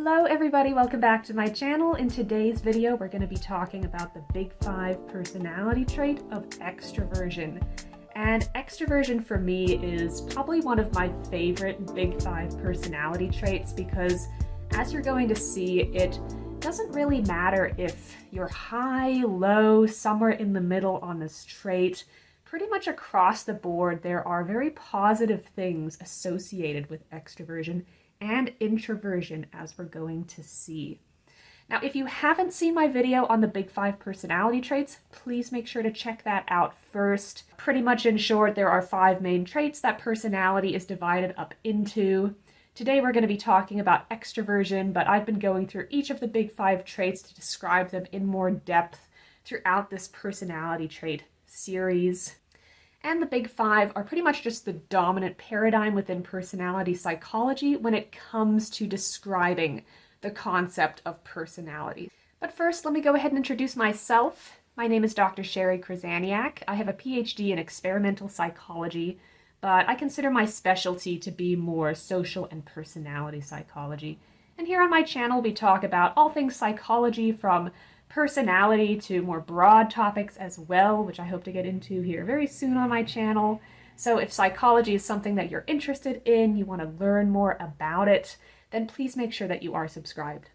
Hello everybody, welcome back to my channel. In today's video, we're going to be talking about the Big 5 personality trait of extroversion. And extroversion for me is probably one of my favorite Big 5 personality traits because, as you're going to see, it doesn't really matter if you're high, low, somewhere in the middle on this trait. Pretty much across the board, there are very positive things associated with extroversion and introversion, as we're going to see. Now, if you haven't seen my video on the Big 5 personality traits, please make sure to check that out first. Pretty much in short, there are 5 main traits that personality is divided up into. Today we're going to be talking about extroversion, but I've been going through each of the Big 5 traits to describe them in more depth throughout this personality trait series. And the Big 5 are pretty much just the dominant paradigm within personality psychology when it comes to describing the concept of personality. But first, let me go ahead and introduce myself. My name is Dr. Sherry Krasaniak. I have a PhD in experimental psychology, but I consider my specialty to be more social and personality psychology. And here on my channel, we talk about all things psychology, from personality to more broad topics as well, which I hope to get into here very soon on my channel. So if psychology is something that you're interested in, you want to learn more about it, then please make sure that you are subscribed.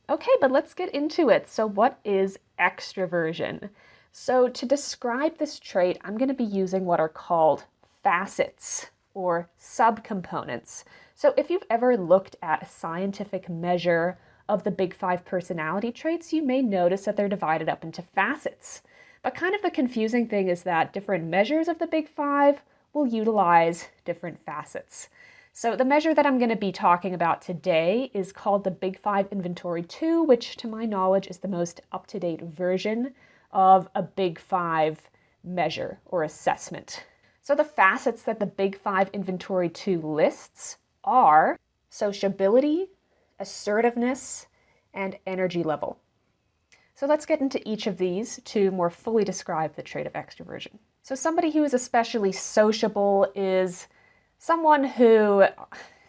Okay, but let's get into it. So what is extroversion? So to describe this trait, I'm going to be using what are called facets or subcomponents. So if you've ever looked at a scientific measure of the Big 5 personality traits, you may notice that they're divided up into facets. But kind of the confusing thing is that different measures of the Big 5 will utilize different facets. So the measure that I'm going to be talking about today is called the Big 5 Inventory 2, which to my knowledge is the most up-to-date version of a Big 5 measure or assessment. So the facets that the Big 5 Inventory 2 lists are sociability, assertiveness, and energy level. So let's get into each of these to more fully describe the trait of extroversion. So somebody who is especially sociable is someone who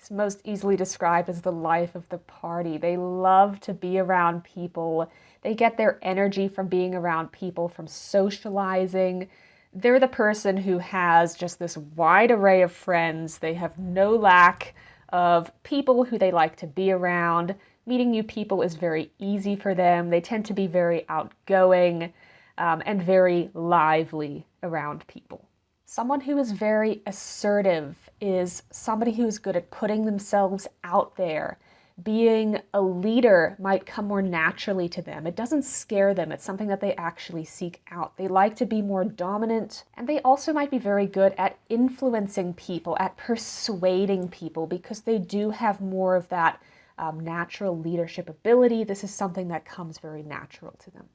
is most easily described as the life of the party. They love to be around people. They get their energy from being around people, from socializing. They're the person who has just this wide array of friends. They have no lack of people who they like to be around. Meeting new people is very easy for them. They tend to be very outgoing and very lively around people. Someone who is very assertive is somebody who is good at putting themselves out there. Being a leader might come more naturally to them. It doesn't scare them. It's something that they actually seek out. They like to be more dominant, and they also might be very good at influencing people, at persuading people, because they do have more of that natural leadership ability. This is something that comes very natural to them.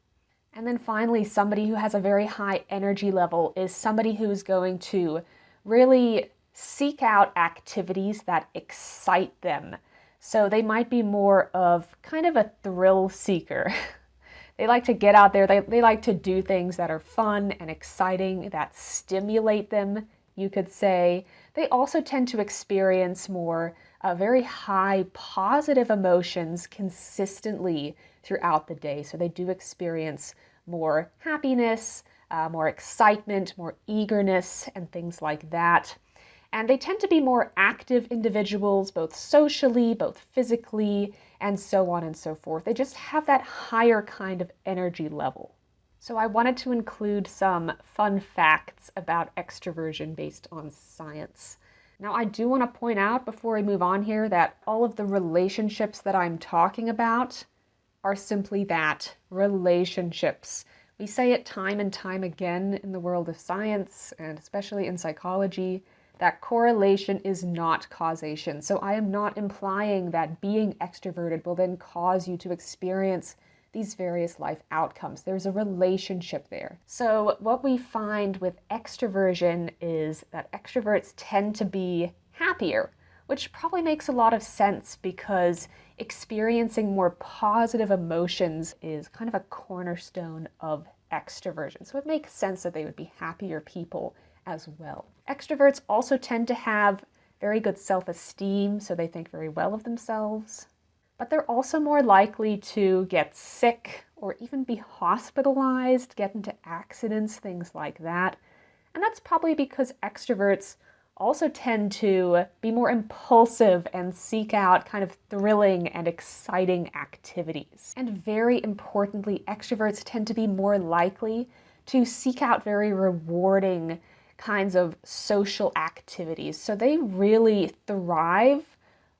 And then finally, somebody who has a very high energy level is somebody who's going to really seek out activities that excite them. So they might be more of kind of a thrill seeker. They like to get out there. They like to do things that are fun and exciting, that stimulate them, you could say. They also tend to experience more very high positive emotions consistently throughout the day. So they do experience more happiness, more excitement, more eagerness, and things like that. And they tend to be more active individuals, both socially, both physically, and so on and so forth. They just have that higher kind of energy level. So I wanted to include some fun facts about extroversion based on science. Now, I do want to point out before I move on here that all of the relationships that I'm talking about are simply that, relationships. We say it time and time again in the world of science, and especially in psychology, that correlation is not causation. So I am not implying that being extroverted will then cause you to experience these various life outcomes. There's a relationship there. So what we find with extroversion is that extroverts tend to be happier, which probably makes a lot of sense because experiencing more positive emotions is kind of a cornerstone of extroversion. So it makes sense that they would be happier people as well. Extroverts also tend to have very good self-esteem, so they think very well of themselves. but they're also more likely to get sick or even be hospitalized, get into accidents, things like that. And that's probably because extroverts also tend to be more impulsive and seek out kind of thrilling and exciting activities. And very importantly, extroverts tend to be more likely to seek out very rewarding kinds of social activities. So they really thrive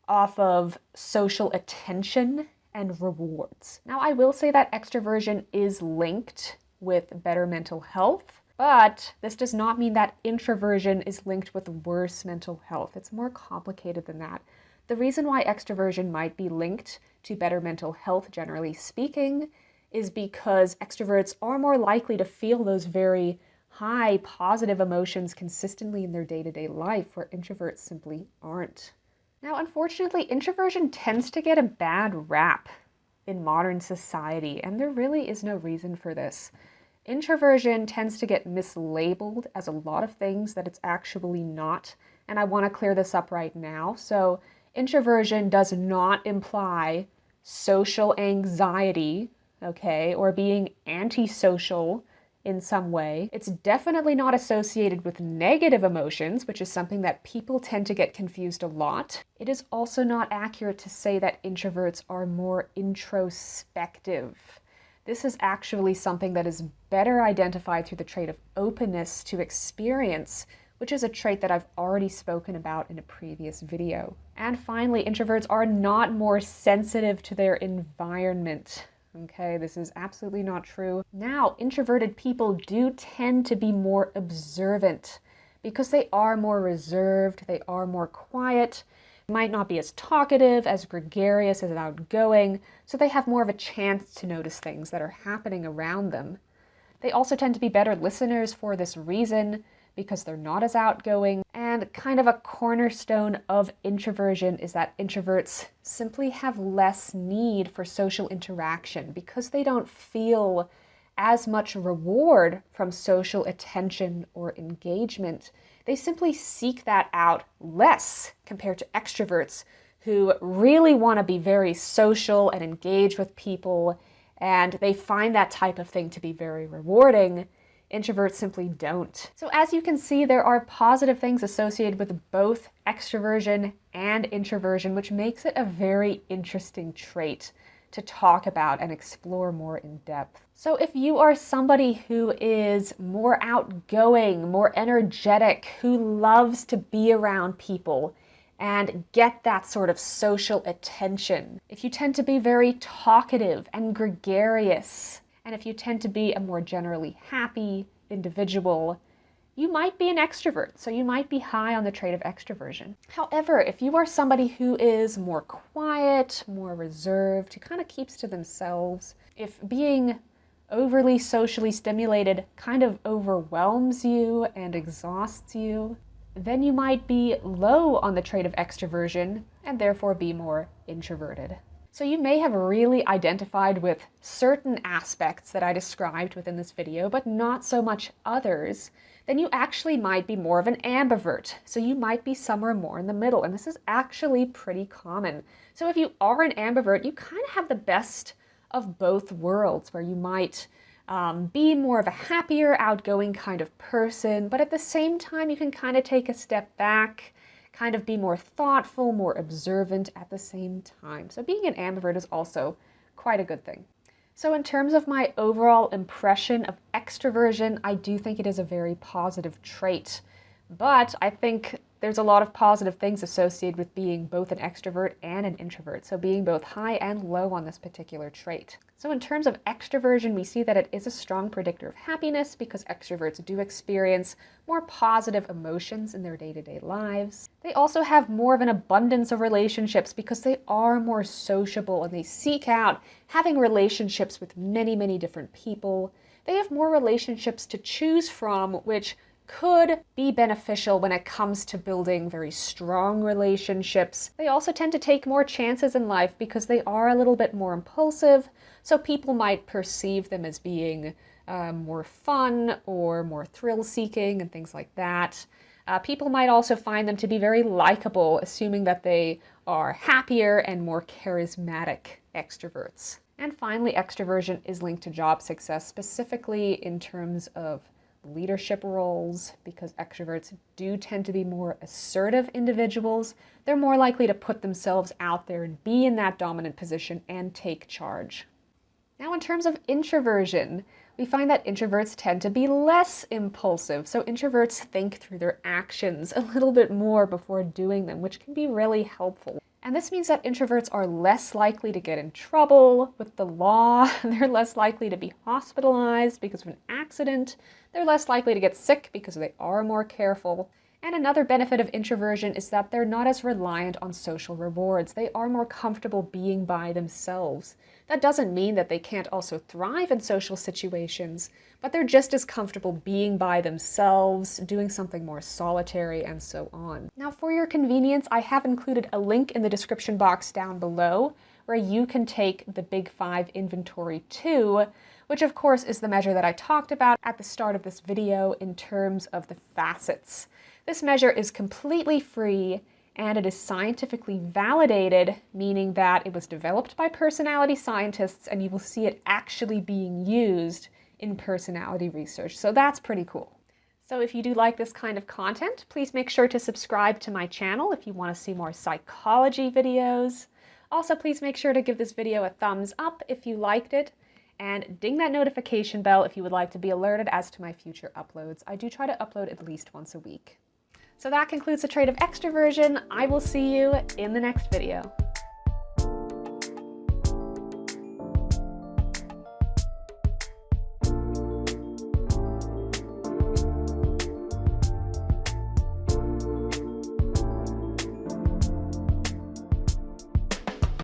off of social attention and rewards. Now, I will say that extroversion is linked with better mental health, but this does not mean that introversion is linked with worse mental health. It's more complicated than that. The reason why extroversion might be linked to better mental health, generally speaking, is because extroverts are more likely to feel those very high positive emotions consistently in their day-to-day life, where introverts simply aren't. Now, unfortunately, introversion tends to get a bad rap in modern society, and there really is no reason for this. Introversion tends to get mislabeled as a lot of things that it's actually not, and I want to clear this up right now. So, introversion does not imply social anxiety, okay, or being antisocial in some way. It's definitely not associated with negative emotions, which is something that people tend to get confused a lot. It is also not accurate to say that introverts are more introspective. This is actually something that is better identified through the trait of openness to experience, which is a trait that I've already spoken about in a previous video. And finally, introverts are not more sensitive to their environment. Okay, this is absolutely not true. Now, introverted people do tend to be more observant because they are more reserved, they are more quiet, might not be as talkative, as gregarious, as outgoing, so they have more of a chance to notice things that are happening around them. They also tend to be better listeners for this reason, because they're not as outgoing. And kind of a cornerstone of introversion is that introverts simply have less need for social interaction because they don't feel as much reward from social attention or engagement. They simply seek that out less compared to extroverts who really want to be very social and engage with people, and they find that type of thing to be very rewarding. Introverts simply don't. So as you can see, there are positive things associated with both extroversion and introversion, which makes it a very interesting trait to talk about and explore more in depth. So if you are somebody who is more outgoing, more energetic, who loves to be around people and get that sort of social attention, if you tend to be very talkative and gregarious, and if you tend to be a more generally happy individual, you might be an extrovert, so you might be high on the trait of extroversion. However, if you are somebody who is more quiet, more reserved, who kind of keeps to themselves, if being overly socially stimulated kind of overwhelms you and exhausts you, then you might be low on the trait of extroversion and therefore be more introverted. So you may have really identified with certain aspects that I described within this video, but not so much others. Then you actually might be more of an ambivert. So you might be somewhere more in the middle, and this is actually pretty common. So if you are an ambivert, you kind of have the best of both worlds, where you might be more of a happier, outgoing kind of person, but at the same time you can kind of take a step back, kind of be more thoughtful, more observant at the same time. So being an ambivert is also quite a good thing. So in terms of my overall impression of extroversion, I do think it is a very positive trait. But I think there's a lot of positive things associated with being both an extrovert and an introvert, so being both high and low on this particular trait. So in terms of extroversion, we see that it is a strong predictor of happiness because extroverts do experience more positive emotions in their day-to-day lives. They also have more of an abundance of relationships because they are more sociable and they seek out having relationships with many, many different people. They have more relationships to choose from, which could be beneficial when it comes to building very strong relationships. They also tend to take more chances in life because they are a little bit more impulsive, so people might perceive them as being more fun or more thrill-seeking and things like that. People might also find them to be very likable, assuming that they are happier and more charismatic extroverts. And finally, extroversion is linked to job success, specifically in terms of leadership roles, because extroverts do tend to be more assertive individuals. They're more likely to put themselves out there and be in that dominant position and take charge. Now, in terms of introversion, we find that introverts tend to be less impulsive. So introverts think through their actions a little bit more before doing them, which can be really helpful. And this means that introverts are less likely to get in trouble with the law. They're less likely to be hospitalized because of an accident. They're less likely to get sick because they are more careful. And another benefit of introversion is that they're not as reliant on social rewards. They are more comfortable being by themselves. That doesn't mean that they can't also thrive in social situations, but they're just as comfortable being by themselves, doing something more solitary, and so on. Now, for your convenience, I have included a link in the description box down below where you can take the Big Five Inventory 2, which of course is the measure that I talked about at the start of this video in terms of the facets. This measure is completely free and it is scientifically validated, meaning that it was developed by personality scientists and you will see it actually being used in personality research. So that's pretty cool. So if you do like this kind of content, please make sure to subscribe to my channel if you want to see more psychology videos. Also, please make sure to give this video a thumbs up if you liked it, and ding that notification bell if you would like to be alerted as to my future uploads. I do try to upload at least once a week. So that concludes the trait of extroversion. I will see you in the next video.